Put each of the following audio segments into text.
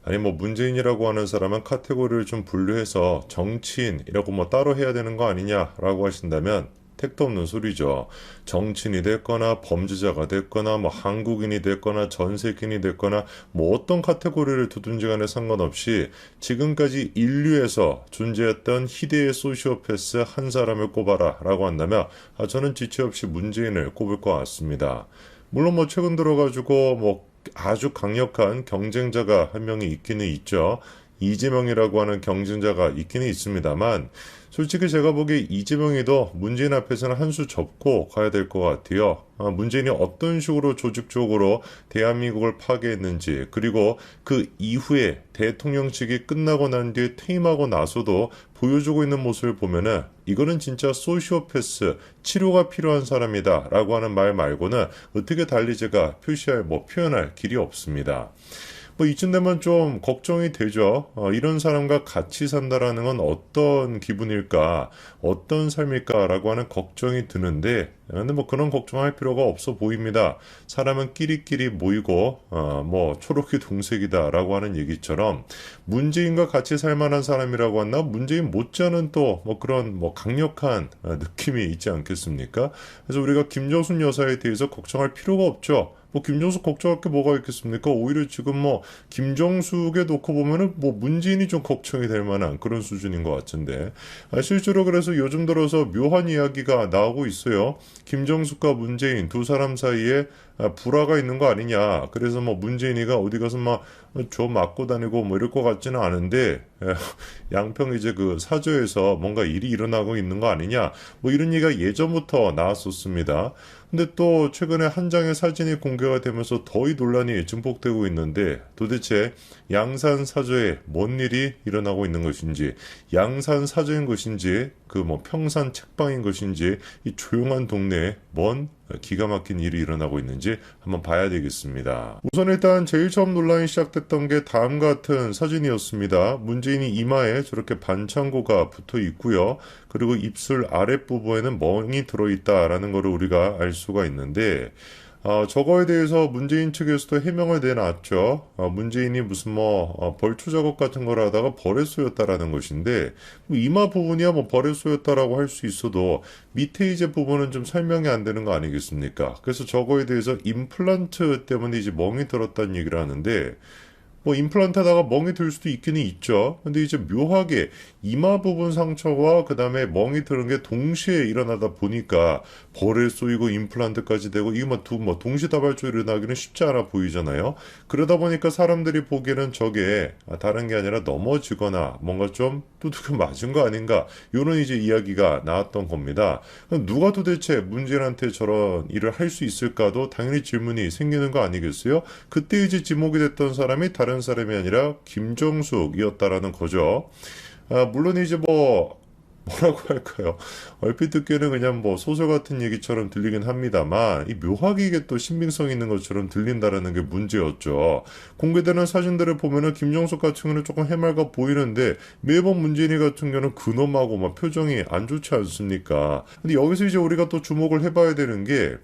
아니 뭐 문재인이라고 하는 사람은 카테고리를 좀 분류해서 정치인이라고 뭐 따로 해야 되는 거 아니냐라고 하신다면 택도 없는 소리죠. 정치인이 됐거나 범죄자가 됐거나 뭐 한국인이 됐거나 전 세계인이 됐거나 뭐 어떤 카테고리를 두든지 간에 상관없이 지금까지 인류에서 존재했던 희대의 소시오패스 한 사람을 꼽아라 라고 한다면 저는 지체 없이 문재인을 꼽을 것 같습니다. 물론 뭐 최근 들어가지고 뭐 아주 강력한 경쟁자가 한 명이 있기는 있죠. 이재명이라고 하는 경쟁자가 있기는 있습니다만 솔직히 제가 보기에 이재명이도 문재인 앞에서는 한 수 접고 가야 될 것 같아요. 문재인이 어떤 식으로 조직적으로 대한민국을 파괴했는지 그리고 그 이후에 대통령직이 끝나고 난 뒤에 퇴임하고 나서도 보여주고 있는 모습을 보면은 이거는 진짜 소시오패스 치료가 필요한 사람이다 라고 하는 말 말고는 어떻게 달리 제가 표현할 길이 없습니다. 뭐 이쯤 되면 좀 걱정이 되죠. 이런 사람과 같이 산다라는 건 어떤 기분일까, 어떤 삶일까라고 하는 걱정이 드는데, 근데 뭐 그런 걱정할 필요가 없어 보입니다. 사람은 끼리끼리 모이고, 뭐 초록이 동색이다라고 하는 얘기처럼 문재인과 같이 살 만한 사람이라고 한다. 문재인 못지않은 또 뭐 그런 뭐 강력한 느낌이 있지 않겠습니까? 그래서 우리가 김정순 여사에 대해서 걱정할 필요가 없죠. 뭐 김정숙 걱정할 게 뭐가 있겠습니까? 오히려 지금 뭐 김정숙에 놓고 보면은 뭐 문재인이 좀 걱정이 될 만한 그런 수준인 것 같은데 실제로 그래서 요즘 들어서 묘한 이야기가 나오고 있어요. 김정숙과 문재인 두 사람 사이에 불화가 있는 거 아니냐. 그래서 뭐 문재인이가 어디 가서 막 조 맞고 다니고 뭐 이럴 것 같지는 않은데 양평 이제 그 사저에서 뭔가 일이 일어나고 있는 거 아니냐. 뭐 이런 얘기가 예전부터 나왔었습니다. 근데 또 최근에 한 장의 사진이 공개가 되면서 더위 논란이 증폭되고 있는데 도대체 양산 사저에 뭔 일이 일어나고 있는 것인지 양산 사저인 것인지 그 뭐 평산 책방인 것인지 이 조용한 동네에 뭔 기가 막힌 일이 일어나고 있는지 한번 봐야 되겠습니다. 우선 일단 제일 처음 논란이 시작됐던 게 다음 같은 사진이었습니다. 문재인이 이마에 저렇게 반창고가 붙어 있고요. 그리고 입술 아랫부분에는 멍이 들어있다라는 것을 우리가 알 수가 있는데 저거에 대해서 문재인 측에서도 해명을 내놨죠. 문재인이 무슨 뭐 벌초 작업 같은 걸 하다가 벌에 쏘였다라는 것인데 뭐 이마 부분이야 뭐 벌에 쏘였다라고 할 수 있어도 밑에 이제 부분은 좀 설명이 안 되는 거 아니겠습니까? 그래서 저거에 대해서 임플란트 때문에 이제 멍이 들었다는 얘기를 하는데 뭐 임플란트에다가 멍이 들 수도 있기는 있죠. 근데 이제 묘하게 이마 부분 상처와 그 다음에 멍이 드는 게 동시에 일어나다 보니까 벌에 쏘이고 임플란트까지 되고 이거 뭐 동시다발적으로 일어나기는 쉽지 않아 보이잖아요. 그러다 보니까 사람들이 보기에는 저게 다른 게 아니라 넘어지거나 뭔가 좀 두들겨 맞은 거 아닌가 이런 이제 이야기가 나왔던 겁니다. 그럼 누가 도대체 문재인한테 저런 일을 할 수 있을까도 당연히 질문이 생기는 거 아니겠어요? 그때 이제 지목이 됐던 사람이 다른 사람이 아니라 김정숙이었다라는 거죠. 물론 이제 뭐라고 할까요? 얼핏 듣기에는 그냥 뭐 소설 같은 얘기처럼 들리긴 합니다만 이 묘하게 이게 또 신빙성 있는 것처럼 들린다라는 게 문제였죠. 공개되는 사진들을 보면은 김정숙 같은 경우는 조금 해맑아 보이는데 매번 문재인이 같은 경우는 근엄하고 막 표정이 안 좋지 않습니까? 근데 여기서 이제 우리가 또 주목을 해봐야 되는 게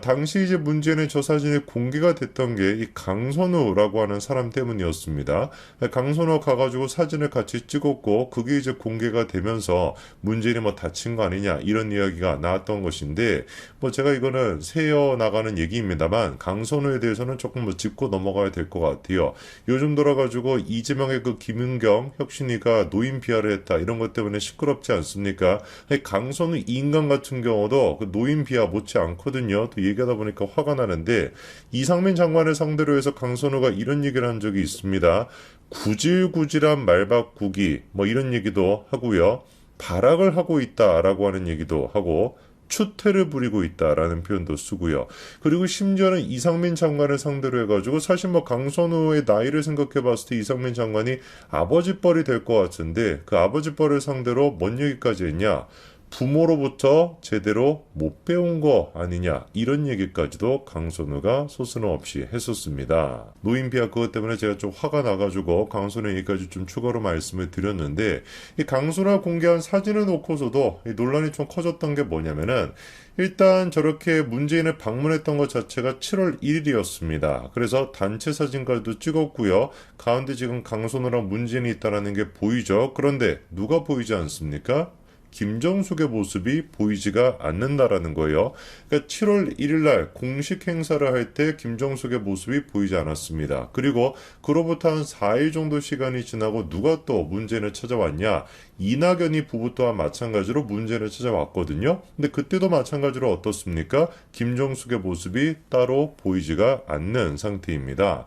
당시 이제 문제는 저 사진이 공개가 됐던 게 이 강선우라고 하는 사람 때문이었습니다. 강선우 가가지고 사진을 같이 찍었고 그게 이제 공개가 되면서 문재인이 뭐 다친 거 아니냐 이런 이야기가 나왔던 것인데 뭐 제가 이거는 새어 나가는 얘기입니다만 강선우에 대해서는 조금 뭐 짚고 넘어가야 될 것 같아요. 요즘 들어가지고 이재명의 그 김은경 혁신이가 노인 비하를 했다 이런 것 때문에 시끄럽지 않습니까? 강선우 이 인간 같은 경우도 그 노인 비하 못지 않거든요. 또 얘기하다 보니까 화가 나는데 이상민 장관을 상대로 해서 강선우가 이런 얘기를 한 적이 있습니다. 구질구질한 말바꾸기 뭐 이런 얘기도 하고요. 발악을 하고 있다라고 하는 얘기도 하고 추태를 부리고 있다라는 표현도 쓰고요. 그리고 심지어는 이상민 장관을 상대로 해가지고 사실 뭐 강선우의 나이를 생각해 봤을 때 이상민 장관이 아버지 뻘이 될 것 같은데 그 아버지 뻘을 상대로 뭔 얘기까지 했냐. 부모로부터 제대로 못 배운 거 아니냐 이런 얘기까지도 강선우가 서슴없이 했었습니다. 노인비하 그것 때문에 제가 좀 화가 나가지고 강선우 얘기까지 좀 추가로 말씀을 드렸는데 이 강선우가 공개한 사진을 놓고서도 이 논란이 좀 커졌던 게 뭐냐면은 일단 저렇게 문재인을 방문했던 것 자체가 7월 1일이었습니다. 그래서 단체 사진과도 찍었고요. 가운데 지금 강선우랑 문재인이 있다는 게 보이죠. 그런데 누가 보이지 않습니까? 김정숙의 모습이 보이지가 않는다라는 거예요. 그러니까 7월 1일 날 공식 행사를 할 때 김정숙의 모습이 보이지 않았습니다. 그리고 그로부터 한 4일 정도 시간이 지나고 누가 또 문재인을 찾아왔냐? 이낙연이 부부 또한 마찬가지로 문재인을 찾아왔거든요. 근데 그때도 마찬가지로 어떻습니까? 김정숙의 모습이 따로 보이지가 않는 상태입니다.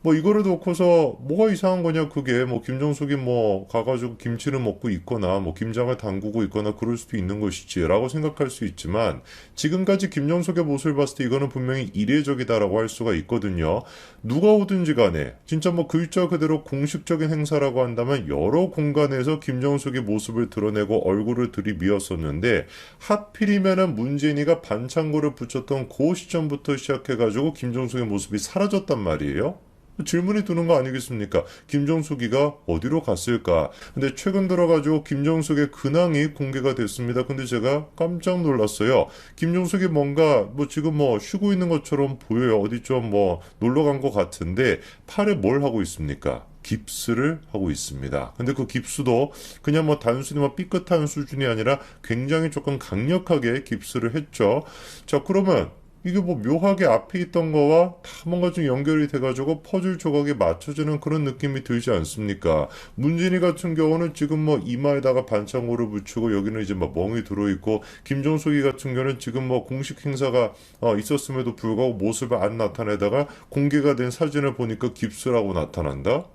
뭐 이거를 놓고서 뭐가 이상한 거냐 그게 뭐 김정숙이 뭐 가가지고 김치를 먹고 있거나 뭐 김장을 담그고 있거나 그럴 수도 있는 것이지라고 생각할 수 있지만 지금까지 김정숙의 모습을 봤을 때 이거는 분명히 이례적이다라고 할 수가 있거든요. 누가 오든지 간에 진짜 뭐 글자 그대로 공식적인 행사라고 한다면 여러 공간에서 김정숙의 모습을 드러내고 얼굴을 들이미었었는데 하필이면은 문재인이가 반창고를 붙였던 그 시점부터 시작해가지고 김정숙의 모습이 사라졌단 말이에요. 질문이 드는 거 아니겠습니까? 김정숙이가 어디로 갔을까? 근데 최근 들어가지고 김정숙의 근황이 공개가 됐습니다. 근데 제가 깜짝 놀랐어요. 김정숙이 뭔가 뭐 지금 뭐 쉬고 있는 것처럼 보여요. 어디 좀 뭐 놀러 간 것 같은데 팔에 뭘 하고 있습니까? 깁스를 하고 있습니다. 근데 그 깁스도 그냥 뭐 단순히 뭐 삐끗한 수준이 아니라 굉장히 조금 강력하게 깁스를 했죠. 자, 그러면 이게 뭐 묘하게 앞에 있던 거와 다 뭔가 좀 연결이 돼가지고 퍼즐 조각이 맞춰지는 그런 느낌이 들지 않습니까? 문진이 같은 경우는 지금 뭐 이마에다가 반창고를 붙이고 여기는 이제 막 멍이 들어있고 김정숙이 같은 경우는 지금 뭐 공식 행사가 있었음에도 불구하고 모습을 안 나타내다가 공개가 된 사진을 보니까 깁스라고 나타난다?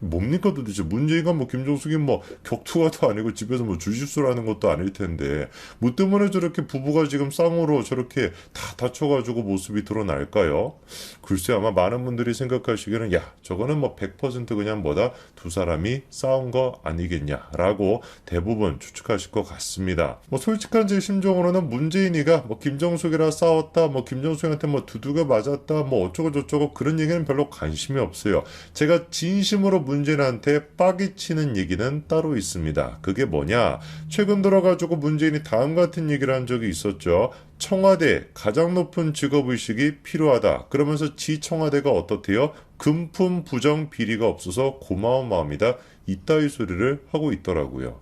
뭡니까 도대체 문재인과 뭐 김종숙이 뭐 격투가도 아니고 집에서 뭐 주짓수를 하는 것도 아닐 텐데 뭐 때문에 저렇게 부부가 지금 쌍으로 저렇게 다 다쳐가지고 모습이 드러날까요? 글쎄 아마 많은 분들이 생각하시기에는 야 저거는 뭐 100% 그냥 뭐다 두 사람이 싸운 거 아니겠냐라고 대부분 추측하실 것 같습니다. 뭐 솔직한 제 심정으로는 문재인이가 뭐 김정숙이랑 싸웠다 뭐 김정숙한테 뭐 두두가 맞았다 뭐 어쩌고 저쩌고 그런 얘기는 별로 관심이 없어요. 제가 진심으로 문재인한테 빠기 치는 얘기는 따로 있습니다. 그게 뭐냐? 최근 들어가지고 문재인이 다음 같은 얘기를 한 적이 있었죠. 청와대 가장 높은 직업의식이 필요하다. 그러면서 지 청와대가 어떻대요? 금품 부정 비리가 없어서 고마운 마음이다. 이따위 소리를 하고 있더라고요.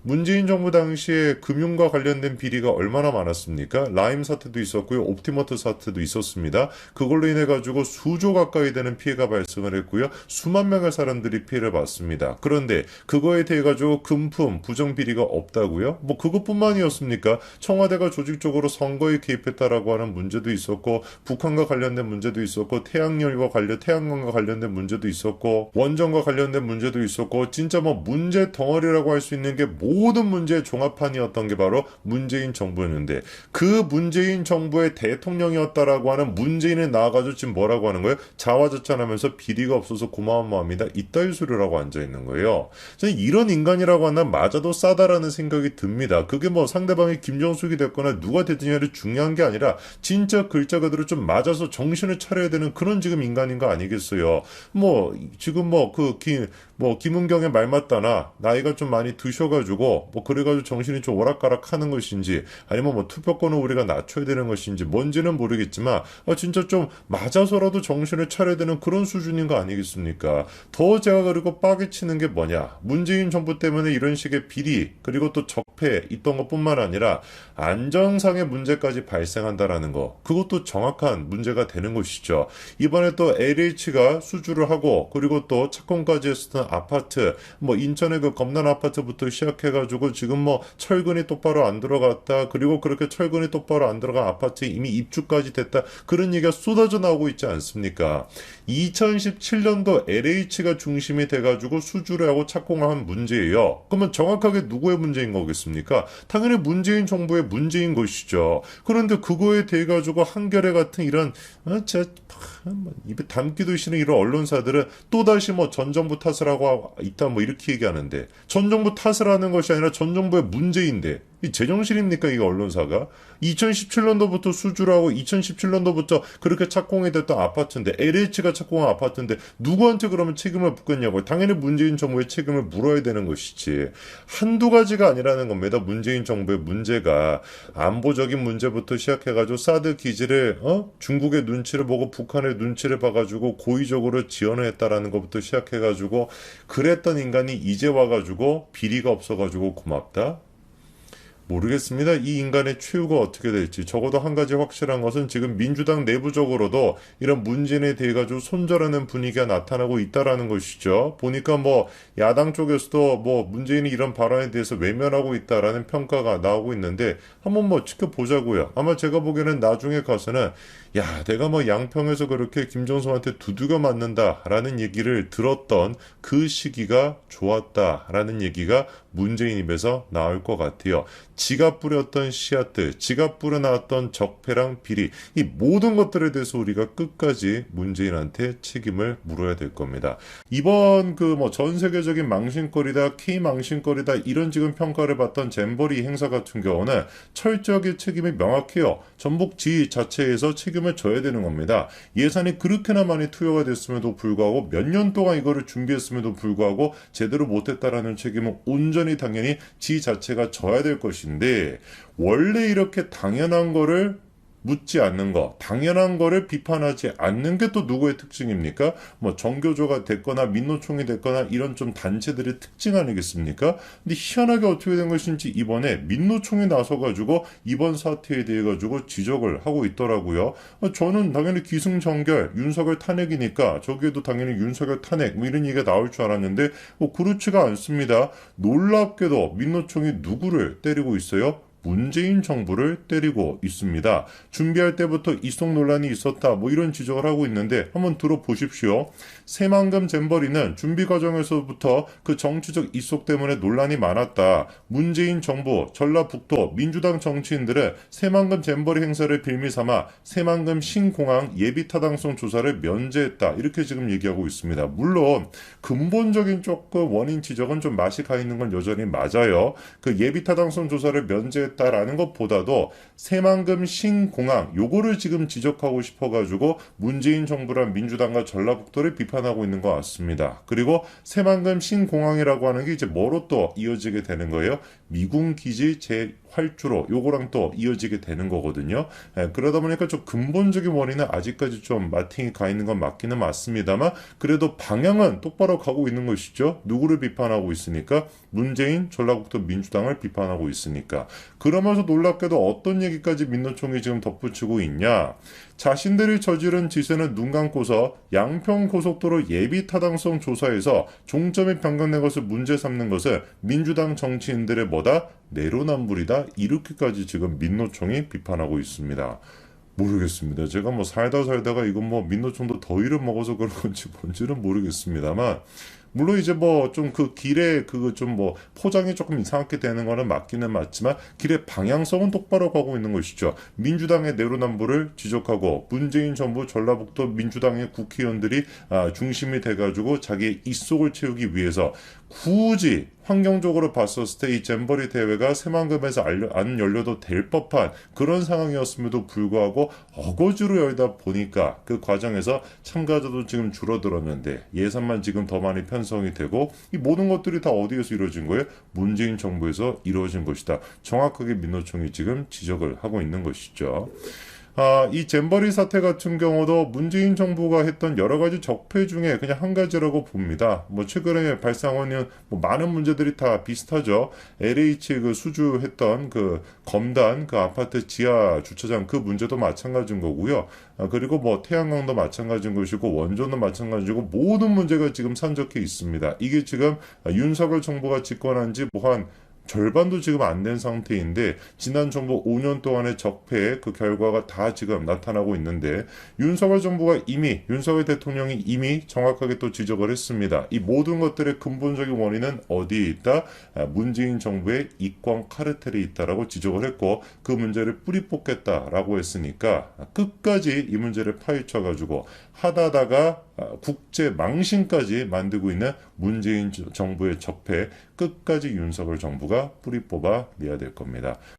문재인 정부 당시에 금융과 관련된 비리가 얼마나 많았습니까? 라임 사태도 있었고요. 옵티머트 사태도 있었습니다. 그걸로 인해 가지고 수조 가까이 되는 피해가 발생을 했고요. 수만 명의 사람들이 피해를 봤습니다. 그런데 그거에 대해 가지고 금품 부정 비리가 없다고요? 뭐 그것뿐만이었습니까? 청와대가 조직적으로 선거에 개입했다라고 하는 문제도 있었고 북한과 관련된 문제도 있었고 태양광과 관련된 문제도 있었고 원전과 관련된 문제도 있었고 진짜 뭐 문제 덩어리라고 할 수 있는 게 모든 문제의 종합판이었던 게 바로 문재인 정부였는데 그 문재인 정부의 대통령이었다라고 하는 문재인이 나와가지고 지금 뭐라고 하는 거예요? 자화자찬하면서 비리가 없어서 고마운 마음이다. 이따위 소리라고 앉아있는 거예요. 저는 이런 인간이라고 하면 맞아도 싸다라는 생각이 듭니다. 그게 뭐 상대방이 김정숙이 됐거나 누가 됐느냐를 중요한 게 아니라 진짜 글자 그대로 좀 맞아서 정신을 차려야 되는 그런 지금 인간인 거 아니겠어요. 뭐 지금 김은경의 말 맞다나 나이가 좀 많이 드셔가지고 뭐 그래가지고 정신이 좀 오락가락 하는 것인지 아니면 뭐 투표권을 우리가 낮춰야 되는 것인지 뭔지는 모르겠지만 진짜 좀 맞아서라도 정신을 차려야 되는 그런 수준인 거 아니겠습니까? 더 제가 그리고 빠개치는 게 뭐냐 문재인 정부 때문에 이런 식의 비리 그리고 또 적폐 있던 것뿐만 아니라 안정상의 문제까지 발생한다라는 거 그것도 정확한 문제가 되는 것이죠. 이번에 또 LH가 수주를 하고 그리고 또 착공까지 했었던 아파트 뭐 인천의 그 검난 아파트부터 시작해가지고 지금 뭐 철근이 똑바로 안 들어갔다 그리고 그렇게 철근이 똑바로 안 들어간 아파트에 이미 입주까지 됐다 그런 얘기가 쏟아져 나오고 있지 않습니까? 2017년도 LH가 중심이 돼가지고 수주를 하고 착공한 문제예요. 그러면 정확하게 누구의 문제인 거겠습니까? 당연히 문재인 정부의 문제인 것이죠. 그런데 그거에 대해 가지고 한겨레 같은 이런 입에 담기도 싫은 이런 언론사들은 또다시 뭐 전 정부 탓을 하고 있다 뭐 이렇게 얘기하는데 전 정부 탓을 하는 것이 아니라 전 정부의 문제인데 이 제정신입니까, 이 언론사가? 2017년도부터 수주를 하고 2017년도부터 그렇게 착공이 됐던 아파트인데, LH가 착공한 아파트인데 누구한테 그러면 책임을 묻겠냐고요. 당연히 문재인 정부의 책임을 물어야 되는 것이지. 한두 가지가 아니라는 겁니다. 문재인 정부의 문제가 안보적인 문제부터 시작해가지고 사드 기지를 중국의 눈치를 보고 북한의 눈치를 봐가지고 고의적으로 지원을 했다라는 것부터 시작해가지고 그랬던 인간이 이제 와가지고 비리가 없어가지고 고맙다? 모르겠습니다. 이 인간의 최후가 어떻게 될지. 적어도 한 가지 확실한 것은 지금 민주당 내부적으로도 이런 문재인에 대해 가지고 손절하는 분위기가 나타나고 있다라는 것이죠. 보니까 뭐 야당 쪽에서도 뭐 문재인이 이런 발언에 대해서 외면하고 있다라는 평가가 나오고 있는데 한번 뭐 지켜보자고요. 아마 제가 보기에는 나중에 가서는 야, 내가 뭐 양평에서 그렇게 김정수한테 두들겨 맞는다라는 얘기를 들었던 그 시기가 좋았다라는 얘기가 문재인 입에서 나올 것 같아요. 지가 뿌렸던 씨앗들, 지가 뿌려나왔던 적폐랑 비리, 이 모든 것들에 대해서 우리가 끝까지 문재인한테 책임을 물어야 될 겁니다. 이번 그 뭐 전 세계적인 망신거리다, K 망신거리다 이런 지금 평가를 받던 잼버리 행사 같은 경우는 철저하게 책임이 명확해요. 전북 지 자체에서 책임을 져야 되는 겁니다. 예산이 그렇게나 많이 투여가 됐음에도 불구하고 몇 년 동안 이거를 준비했음에도 불구하고 제대로 못했다라는 책임은 온전히 당연히 지 자체가 져야 될 것인데 원래 이렇게 당연한 거를 묻지 않는 거, 당연한 거를 비판하지 않는 게 또 누구의 특징입니까? 뭐 정교조가 됐거나 민노총이 됐거나 이런 좀 단체들의 특징 아니겠습니까? 근데 희한하게 어떻게 된 것인지 이번에 민노총이 나서가지고 이번 사태에 대해 가지고 지적을 하고 있더라고요. 저는 당연히 기승전결, 윤석열 탄핵이니까 저기에도 당연히 윤석열 탄핵 뭐 이런 얘기가 나올 줄 알았는데 그렇지가 않습니다. 놀랍게도 민노총이 누구를 때리고 있어요? 문재인 정부를 때리고 있습니다. 준비할 때부터 이속 논란이 있었다. 뭐 이런 지적을 하고 있는데 한번 들어보십시오. 새만금 잼버리는 준비 과정에서부터 그 정치적 이속 때문에 논란이 많았다. 문재인 정부, 전라북도 민주당 정치인들은 새만금 잼버리 행사를 빌미 삼아 새만금 신공항 예비타당성 조사를 면제했다. 이렇게 지금 얘기하고 있습니다. 물론 근본적인 조금 원인 지적은 좀 맛이 가 있는 건 여전히 맞아요. 그 예비타당성 조사를 면제했다. 라는 것보다도 새만금 신공항 요거를 지금 지적하고 싶어가지고 문재인 정부랑 민주당과 전라북도를 비판하고 있는 것 같습니다. 그리고 새만금 신공항이라고 하는 게 이제 뭐로 또 이어지게 되는 거예요? 미군 기지 재활주로 요거랑 또 이어지게 되는 거거든요. 그러다 보니까 좀 근본적인 원인은 아직까지 좀 마팅이 가 있는 건 맞기는 맞습니다만 그래도 방향은 똑바로 가고 있는 것이죠. 누구를 비판하고 있으니까? 문재인 전라북도 민주당을 비판하고 있으니까. 그러면서 놀랍게도 어떤 얘기까지 민노총이 지금 덧붙이고 있냐? 자신들이 저지른 짓에는 눈 감고서 양평고속도로 예비타당성 조사에서 종점이 변경된 것을 문제 삼는 것은 민주당 정치인들의 뭐다? 내로남불이다. 이렇게까지 지금 민노총이 비판하고 있습니다. 모르겠습니다. 제가 뭐 살다가 이건 뭐 민노총도 더위를 먹어서 그런 건지 뭔지는 모르겠습니다만 물론 이제 뭐 좀 그 길에 그거 좀 뭐 포장이 조금 이상하게 되는 거는 맞기는 맞지만 길의 방향성은 똑바로 가고 있는 것이죠. 민주당의 내로남불을 지적하고 문재인 정부 전라북도 민주당의 국회의원들이 중심이 돼가지고 자기의 입속을 채우기 위해서 굳이 환경적으로 봤었을 때 이 잼버리 대회가 새만금에서 안 열려도 될 법한 그런 상황이었음에도 불구하고 어거지로 열다 보니까 그 과정에서 참가자도 지금 줄어들었는데 예산만 지금 더 많이 편성이 되고 이 모든 것들이 다 어디에서 이루어진 거예요? 문재인 정부에서 이루어진 것이다. 정확하게 민노총이 지금 지적을 하고 있는 것이죠. 이 잼버리 사태 같은 경우도 문재인 정부가 했던 여러 가지 적폐 중에 그냥 한 가지라고 봅니다. 뭐 최근에 발생한 뭐 많은 문제들이 다 비슷하죠. LH 그 수주했던 그 검단 그 아파트 지하 주차장 그 문제도 마찬가지인 거고요. 그리고 뭐 태양광도 마찬가지인 것이고 원전도 마찬가지고 모든 문제가 지금 산적해 있습니다. 이게 지금 윤석열 정부가 집권한 지 뭐 한 절반도 지금 안 된 상태인데 지난 정부 5년 동안의 적폐의 그 결과가 다 지금 나타나고 있는데 윤석열 대통령이 이미 정확하게 또 지적을 했습니다. 이 모든 것들의 근본적인 원인은 어디에 있다? 문재인 정부의 이권 카르텔이 있다라고 지적을 했고 그 문제를 뿌리 뽑겠다라고 했으니까 끝까지 이 문제를 파헤쳐가지고 하다가 국제 망신까지 만들고 있는 문재인 정부의 적폐 끝까지 윤석열 정부가 뿌리 뽑아 내야 될 겁니다.